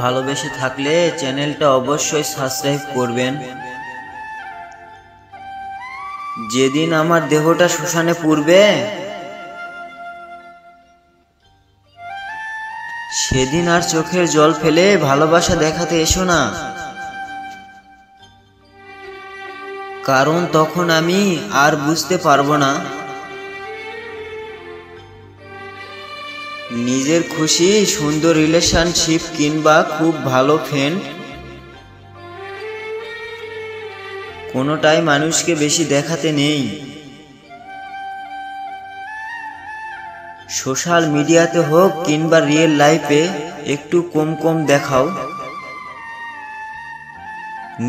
ভালোবেসে থাকলে চ্যানেলটা অবশ্যই সাবস্ক্রাইব করবেন। যেদিন আমার দেহটা শ্মশানে পুড়বে সেদিন আর চোখের জল ফেলে ভালোবাসা দেখাতে এসো না, কারণ তখন আমি আর বুঝতে পারবো না নিজের খুশি, সুন্দর রিলেশনশিপ কিংবা খুব ভালো ফ্রেন্ড কোনোটাই মানুষকে বেশি দেখাতে নেই। সোশ্যাল মিডিয়াতে হোক কিংবা রিয়েল লাইফে একটু কম কম দেখাও।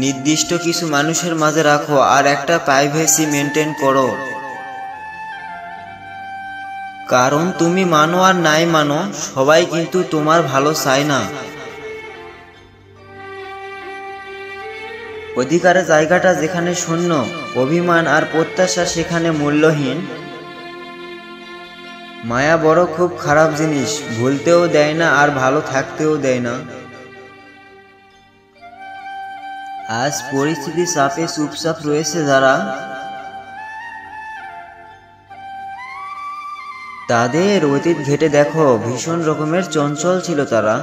নির্দিষ্ট কিছু মানুষের মাঝে রাখো আর একটা প্রাইভেসি মেনটেন করো, কারণ তুমি মানো আর নাই মানো সবাই কিন্তু তোমার ভালো চায় না। অধিকারের জায়গাটা যেখানে শূন্য, অভিমান আর প্রত্যাশা সেখানে মূল্যহীন। মায়া বড় খুব খারাপ জিনিস, ভুলতেও দেয় না আর ভালো থাকতেও দেয় না। আজ পরিস্থিতির চাপে চুপচাপ রয়েছে যারা, তাদের অতীত ঘেঁটে দেখো ভীষণ রকমের চঞ্চল ছিল তারা।